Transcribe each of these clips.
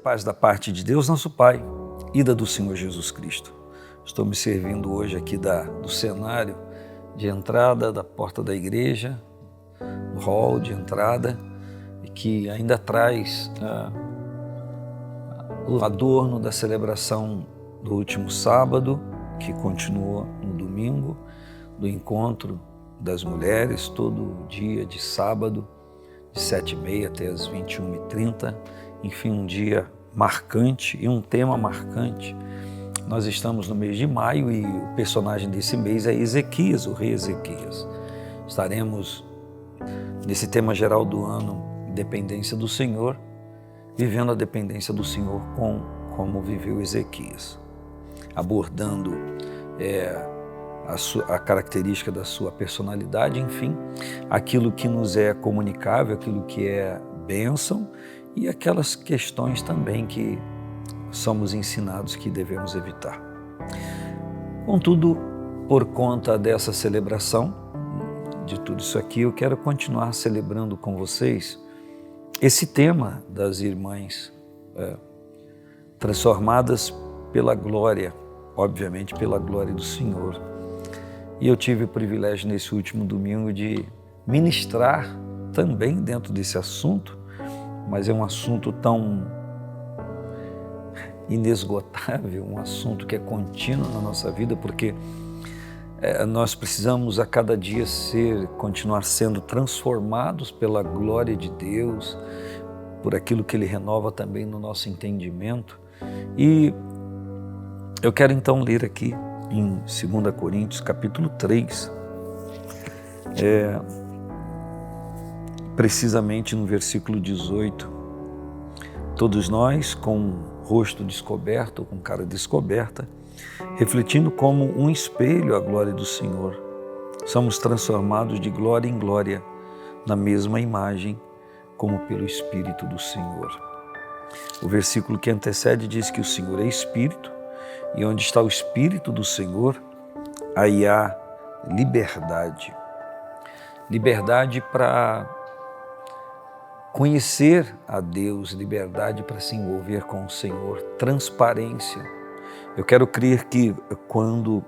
paz da parte de Deus, nosso Pai, e da do Senhor Jesus Cristo. Estou me servindo hoje aqui do cenário de entrada da porta da igreja, o hall de entrada, e que ainda traz o adorno da celebração do último sábado, que continuou no domingo, do encontro das mulheres, todo dia de sábado, de 7h30 até as 21h30, enfim, um dia marcante e um tema marcante. Nós estamos no mês de maio e o personagem desse mês é Ezequias, o rei Ezequias. Estaremos nesse tema geral do ano, dependência do Senhor, vivendo a dependência do Senhor como viveu Ezequias, abordando a característica da sua personalidade, enfim, aquilo que nos é comunicável, aquilo que é bênção e aquelas questões também que somos ensinados que devemos evitar. Contudo, por conta dessa celebração, de tudo isso aqui, eu quero continuar celebrando com vocês esse tema das irmãs transformadas pela glória, obviamente pela glória do Senhor. E eu tive o privilégio nesse último domingo de ministrar também dentro desse assunto, mas é um assunto tão inesgotável, um assunto que é contínuo na nossa vida, porque nós precisamos a cada dia continuar sendo transformados pela glória de Deus, por aquilo que Ele renova também no nosso entendimento. E eu quero então ler aqui em 2 Coríntios, capítulo 3, precisamente no versículo 18. Todos nós, com o rosto descoberto, com cara descoberta, refletindo como um espelho a glória do Senhor, somos transformados de glória em glória, na mesma imagem, como pelo Espírito do Senhor. O versículo que antecede diz que o Senhor é Espírito, e onde está o Espírito do Senhor, aí há liberdade. Liberdade para conhecer a Deus, liberdade para se envolver com o Senhor, transparência. Eu quero crer que quando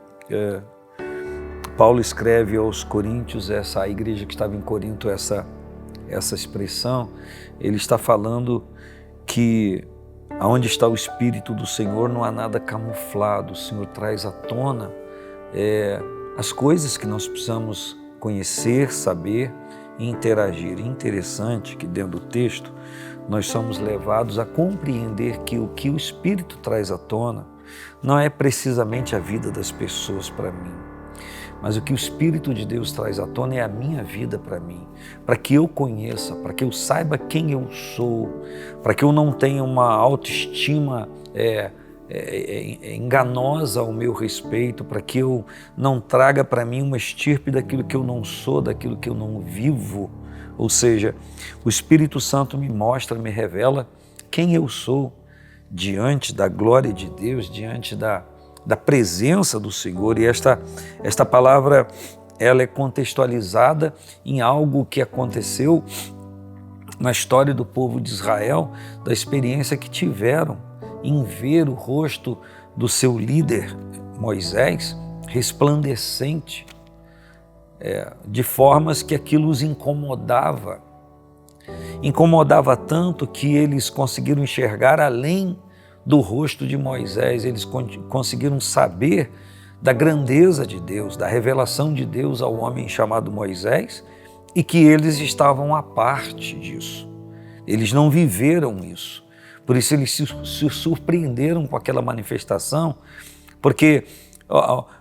Paulo escreve aos Coríntios, a igreja que estava em Corinto, essa expressão, ele está falando que aonde está o Espírito do Senhor não há nada camuflado. O Senhor traz à tona as coisas que nós precisamos conhecer, saber e interagir. Interessante que dentro do texto nós somos levados a compreender que o que o Espírito traz à tona não é precisamente a vida das pessoas para mim, mas o que o Espírito de Deus traz à tona é a minha vida para mim, para que eu conheça, para que eu saiba quem eu sou, para que eu não tenha uma autoestima enganosa ao meu respeito, para que eu não traga para mim uma estirpe daquilo que eu não sou, daquilo que eu não vivo. Ou seja, o Espírito Santo me mostra, me revela quem eu sou diante da glória de Deus, diante da presença do Senhor. E esta palavra, ela é contextualizada em algo que aconteceu na história do povo de Israel, da experiência que tiveram em ver o rosto do seu líder, Moisés, resplandecente, de formas que aquilo os incomodava. Incomodava tanto que eles conseguiram enxergar além do rosto de Moisés, eles conseguiram saber da grandeza de Deus, da revelação de Deus ao homem chamado Moisés, e que eles estavam à parte disso. Eles não viveram isso. Por isso eles se surpreenderam com aquela manifestação, porque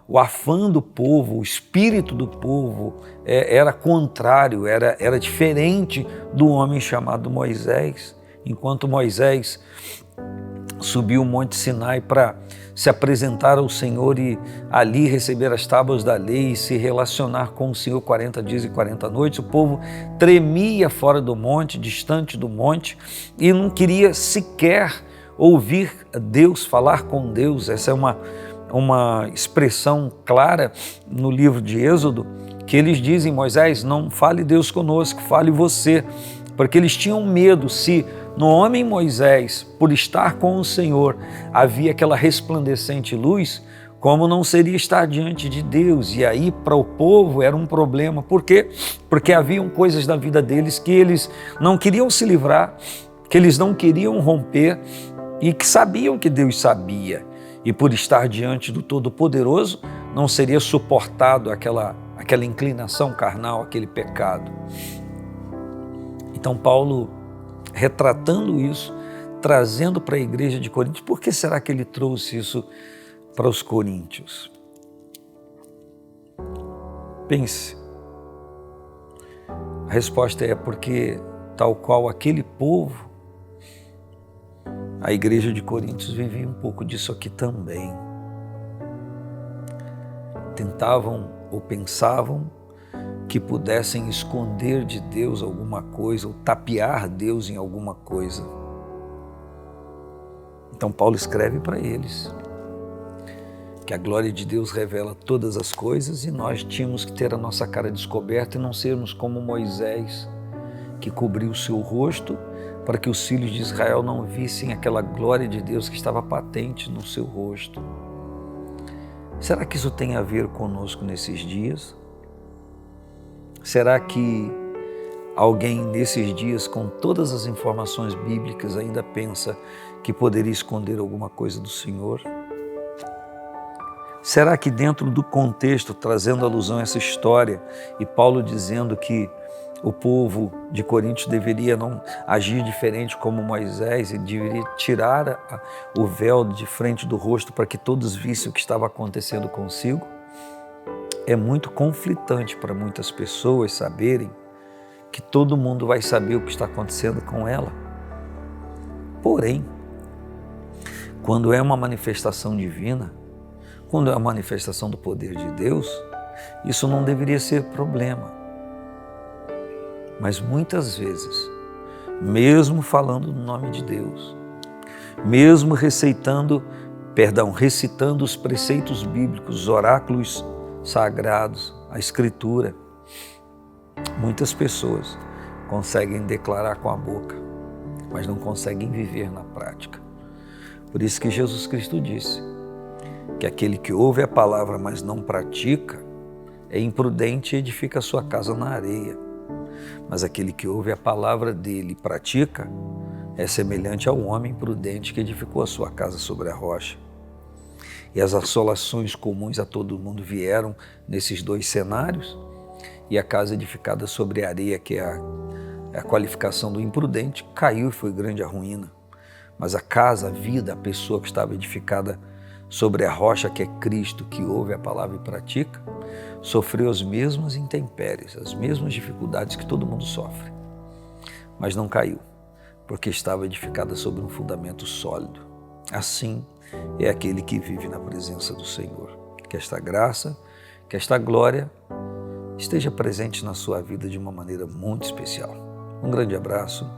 o afã do povo, o espírito do povo era contrário, era diferente do homem chamado Moisés. Enquanto Moisés subiu o Monte Sinai para se apresentar ao Senhor e ali receber as tábuas da lei e se relacionar com o Senhor 40 dias e 40 noites, o povo tremia fora do monte, distante do monte, e não queria sequer ouvir Deus, falar com Deus. Essa é uma expressão clara no livro de Êxodo, que eles dizem: Moisés, não fale Deus conosco, fale você, porque eles tinham medo, se No homem Moisés, por estar com o Senhor, havia aquela resplandecente luz, como não seria estar diante de Deus? E aí para o povo era um problema. Por quê? Porque haviam coisas da vida deles que eles não queriam se livrar, que eles não queriam romper e que sabiam que Deus sabia. E por estar diante do Todo-Poderoso, não seria suportado aquela inclinação carnal, aquele pecado. Então Paulo, retratando isso, trazendo para a igreja de Coríntios, por que será que ele trouxe isso para os coríntios? Pense. A resposta é porque, tal qual aquele povo, a igreja de Coríntios vivia um pouco disso aqui também. Tentavam ou pensavam que pudessem esconder de Deus alguma coisa ou tapear Deus em alguma coisa. Então Paulo escreve para eles que a glória de Deus revela todas as coisas e nós tínhamos que ter a nossa cara descoberta e não sermos como Moisés, que cobriu o seu rosto para que os filhos de Israel não vissem aquela glória de Deus que estava patente no seu rosto. Será que isso tem a ver conosco nesses dias? Será que alguém nesses dias, com todas as informações bíblicas, ainda pensa que poderia esconder alguma coisa do Senhor? Será que dentro do contexto, trazendo alusão a essa história, e Paulo dizendo que o povo de Coríntios deveria não agir diferente como Moisés e deveria tirar o véu de frente do rosto para que todos vissem o que estava acontecendo consigo? É muito conflitante para muitas pessoas saberem que todo mundo vai saber o que está acontecendo com ela. Porém, quando é uma manifestação divina, quando é uma manifestação do poder de Deus, isso não deveria ser problema. Mas muitas vezes, mesmo falando no nome de Deus, mesmo recitando os preceitos bíblicos, os oráculos sagrados, a Escritura, muitas pessoas conseguem declarar com a boca, mas não conseguem viver na prática. Por isso que Jesus Cristo disse que aquele que ouve a palavra, mas não pratica, é imprudente e edifica a sua casa na areia. Mas aquele que ouve a palavra dele e pratica é semelhante ao homem prudente que edificou a sua casa sobre a rocha. E as assolações comuns a todo mundo vieram nesses dois cenários, e a casa edificada sobre a areia, que é a qualificação do imprudente, caiu e foi grande a ruína. Mas a casa, a vida, a pessoa que estava edificada sobre a rocha, que é Cristo, que ouve a palavra e pratica, sofreu as mesmas intempéries, as mesmas dificuldades que todo mundo sofre, mas não caiu, porque estava edificada sobre um fundamento sólido. Assim é aquele que vive na presença do Senhor. Que esta graça, que esta glória esteja presente na sua vida de uma maneira muito especial. Um grande abraço,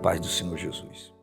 paz do Senhor Jesus.